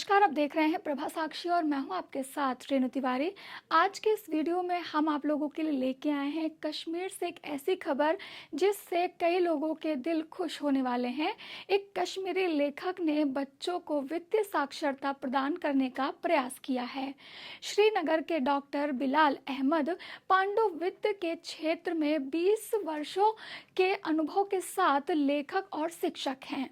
नमस्कार, आप देख रहे हैं प्रभा साक्षी और मैं हूं आपके साथ रेणु तिवारी। आज के इस वीडियो में हम आप लोगों के लिए लेके आए हैं कश्मीर से एक ऐसी खबर जिससे कई लोगों के दिल खुश होने वाले हैं। एक कश्मीरी लेखक ने बच्चों को वित्तीय साक्षरता प्रदान करने का प्रयास किया है। श्रीनगर के डॉक्टर बिलाल अहमद पांडु वित्त के क्षेत्र में 20 वर्षों के अनुभव के साथ लेखक और शिक्षक हैं।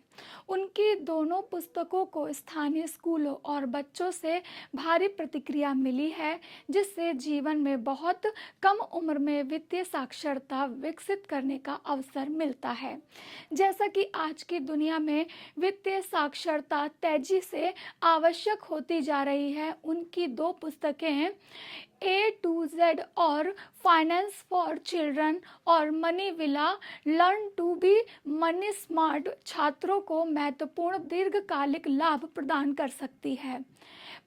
उनकी दोनों पुस्तकों को स्थानीय स्कूलों और बच्चों से भारी प्रतिक्रिया मिली है, जिससे जीवन में बहुत कम उम्र में वित्तीय साक्षरता विकसित करने का अवसर मिलता है। जैसा कि आज की दुनिया में वित्तीय साक्षरता तेजी से आवश्यक होती जा रही है, उनकी दो पुस्तकें A to Z और फाइनेंस फॉर चिल्ड्रन और money villa learn to be money smart छात्रों को महत्वपूर्ण दीर्घकालिक लाभ प्रदान कर सकती है।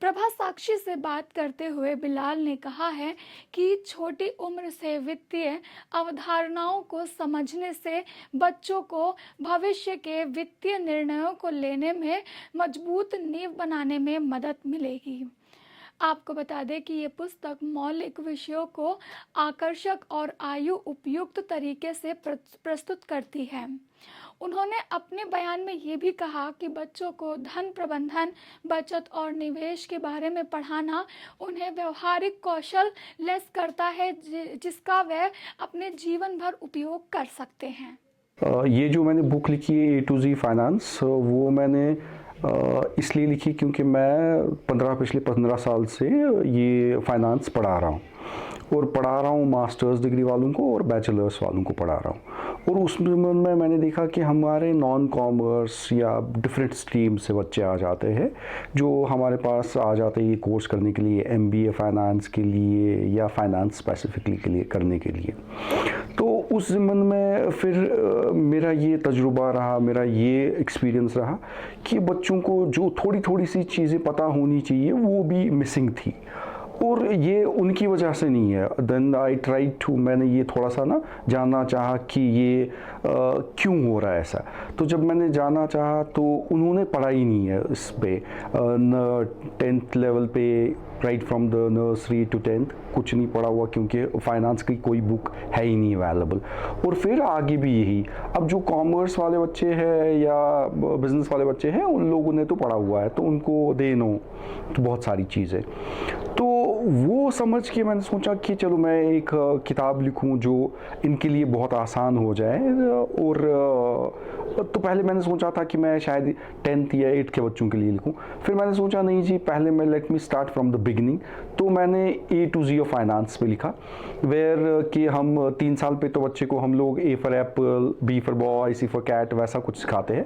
प्रभा साक्षी से बात करते हुए बिलाल ने कहा है कि छोटी उम्र से वित्तीय अवधारणाओं को समझने से बच्चों को भविष्य के वित्तीय निर्णयों को लेने में मजबूत नींव बनाने में मदद मिलेगी। आपको बता दें कि ये पुस्तक मौलिक विषयों को आकर्षक और आयु उपयुक्त तरीके से प्रस्तुत करती है। उन्होंने अपने बयान में ये भी कहा कि बच्चों को धन प्रबंधन, बचत और निवेश के बारे में पढ़ाना उन्हें व्यवहारिक कौशल लैस करता है, जिसका वह अपने जीवन भर उपयोग कर सकते हैं। ये जो मैंने बुक लिखी है A to Z फाइनेंस, वो मैंने इसलिए लिखी क्योंकि मैं पिछले 15 साल से ये फाइनेंस पढ़ा रहा हूँ और पढ़ा रहा हूँ मास्टर्स डिग्री वालों को और बैचलर्स वालों को पढ़ा रहा हूँ। और उसमें मैंने देखा कि हमारे नॉन कॉमर्स या डिफरेंट स्ट्रीम से बच्चे आ जाते हैं, जो हमारे पास आ जाते हैं ये कोर्स करने के लिए, MBA फाइनेंस के लिए या फाइनेंस स्पेसिफिकली के लिए करने के लिए। तो उस ज़िम्मन में फिर मेरा ये तजुर्बा रहा, मेरा ये एक्सपीरियंस रहा कि बच्चों को जो थोड़ी सी चीज़ें पता होनी चाहिए वो भी मिसिंग थी, और ये उनकी वजह से नहीं है। देन आई ट्राई टू, मैंने ये थोड़ा सा ना जानना चाहा कि ये क्यों हो रहा है ऐसा। तो जब मैंने जानना चाहा तो उन्होंने पढ़ा ही नहीं है इस पे, 10th लेवल पे, right from the nursery to 10th कुछ नहीं पढ़ा हुआ, क्योंकि फाइनेंस की कोई बुक है ही नहीं अवेलेबल। और फिर आगे भी यही, अब जो कॉमर्स वाले बच्चे हैं या बिजनेस वाले बच्चे हैं उन लोगों ने तो पढ़ा हुआ है, तो उनको दे नो तो बहुत सारी चीज़ें। तो वो समझ के मैंने सोचा कि चलो मैं एक किताब लिखूं जो इनके लिए बहुत आसान हो जाए। और तो पहले मैंने सोचा था कि मैं शायद 10th या 8th के बच्चों के लिए लिखूं। फिर मैंने सोचा नहीं जी, पहले मैं let me start from the beginning. तो मैंने A to Z of finance पे लिखा, वेयर कि हम 3 साल पे तो बच्चे को हम लोग A for apple, B for boy, C for cat वैसा कुछ सिखाते हैं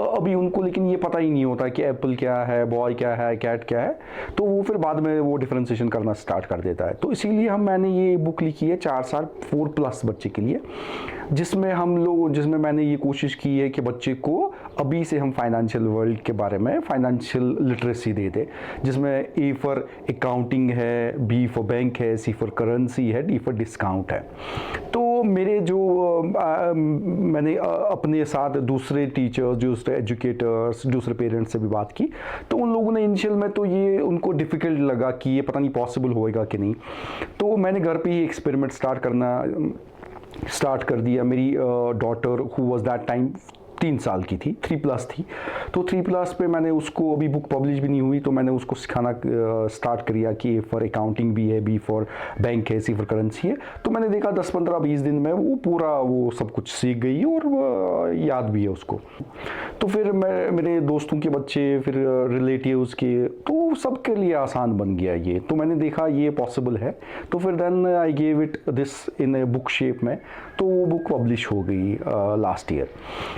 अभी उनको, लेकिन ये पता ही नहीं होता कि एप्पल क्या है, बॉय क्या है, कैट क्या है। तो वो फिर बाद में वो डिफरेंशिएशन करना स्टार्ट कर देता है। तो इसीलिए मैंने ये बुक लिखी है 4 साल 4+ बच्चे के लिए, जिसमें मैंने ये कोशिश की है कि बच्चे को अभी से हम फाइनेंशियल वर्ल्ड के बारे में फाइनेंशियल लिटरेसी दे दे, जिसमें A फॉर अकाउंटिंग है, B फॉर बैंक है, C फॉर करेंसी है, D फॉर डिस्काउंट है। तो मेरे जो मैंने अपने साथ दूसरे टीचर्स, दूसरे एजुकेटर्स, दूसरे पेरेंट्स से भी बात की, तो उन लोगों ने इनिशियल में तो ये उनको डिफ़िकल्ट लगा कि ये पता नहीं पॉसिबल होएगा कि नहीं। तो मैंने घर पे ही एक्सपेरिमेंट स्टार्ट कर दिया। मेरी daughter who was that time 3 साल की थी, 3+ थी, तो 3+ पे मैंने उसको, अभी बुक पब्लिश भी नहीं हुई, तो मैंने उसको सिखाना स्टार्ट किया कि A फॉर अकाउंटिंग भी है, B फॉर बैंक है, C फॉर करेंसी है। तो मैंने देखा 10, 15, 20 दिन में वो पूरा वो सब कुछ सीख गई और याद भी है उसको। तो फिर मेरे दोस्तों के बच्चे, फिर रिलेटिव्स के, तो सबके लिए आसान बन गया ये। तो मैंने देखा ये पॉसिबल है, तो फिर then I gave it this in a book shape में। तो वो बुक पब्लिश हो गई लास्ट ईयर।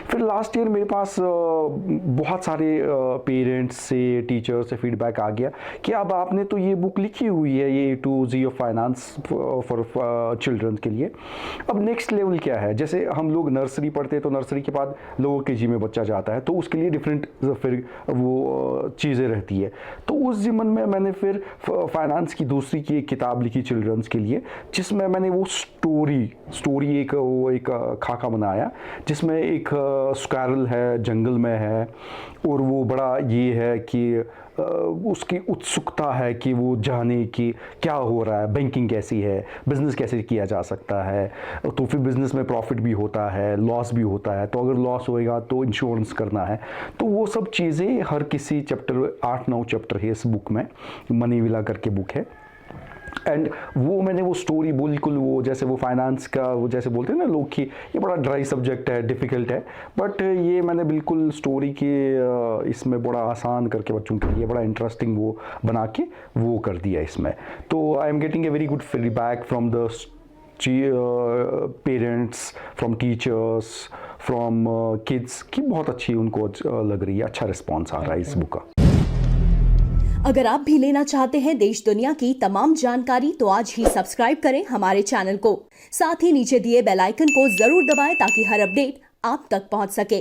फिर लास्ट ईयर मेरे पास बहुत सारे पेरेंट्स से, टीचर्स से फीडबैक आ गया कि अब आपने तो ये बुक लिखी हुई है, ये A to Z of finance for children के लिए, अब नेक्स्ट लेवल क्या है। जैसे हम लोग नर्सरी पढ़ते हैं, तो नर्सरी के बाद लोअर KG में बच्चा जाता है, तो उसके लिए डिफरेंट फिर वो चीज़ें रहती है। तो उस ज़िम्मन में मैंने फिर फाइनेंस की दूसरी की एक किताब लिखी चिल्ड्रंस के लिए, जिसमें मैंने वो स्टोरी एक खाका बनाया, जिसमें एक स्क्वारल है, जंगल में है, और वो बड़ा ये है कि उसकी उत्सुकता है कि वो जाने कि क्या हो रहा है, बैंकिंग कैसी है, बिज़नेस कैसे किया जा सकता है। तो फिर बिज़नेस में प्रॉफिट भी होता है, लॉस भी होता है, तो अगर लॉस होएगा तो इंश्योरेंस करना है। तो वो सब चीज़ें हर किसी चैप्टर 8-9 चैप्टर है इस बुक में, मनी विला करके बुक है। एंड वो मैंने वो स्टोरी बिल्कुल वो जैसे वो फाइनेंस का वो जैसे बोलते हैं ना लोग कि ये बड़ा ड्राई सब्जेक्ट है, डिफ़िकल्ट है, बट ये मैंने बिल्कुल स्टोरी के इसमें बड़ा आसान करके बच्चों के लिए बड़ा इंटरेस्टिंग वो बना के वो कर दिया इसमें। तो I am getting a very good feedback from the parents, from teachers, from kids कि बहुत अच्छी उनको लग रही है, अच्छा रिस्पॉन्स आ रहा है इस बुक का। अगर आप भी लेना चाहते हैं देश दुनिया की तमाम जानकारी तो आज ही सब्सक्राइब करें हमारे चैनल को। साथ ही नीचे दिए बेल आइकन को जरूर दबाएं ताकि हर अपडेट आप तक पहुंच सके।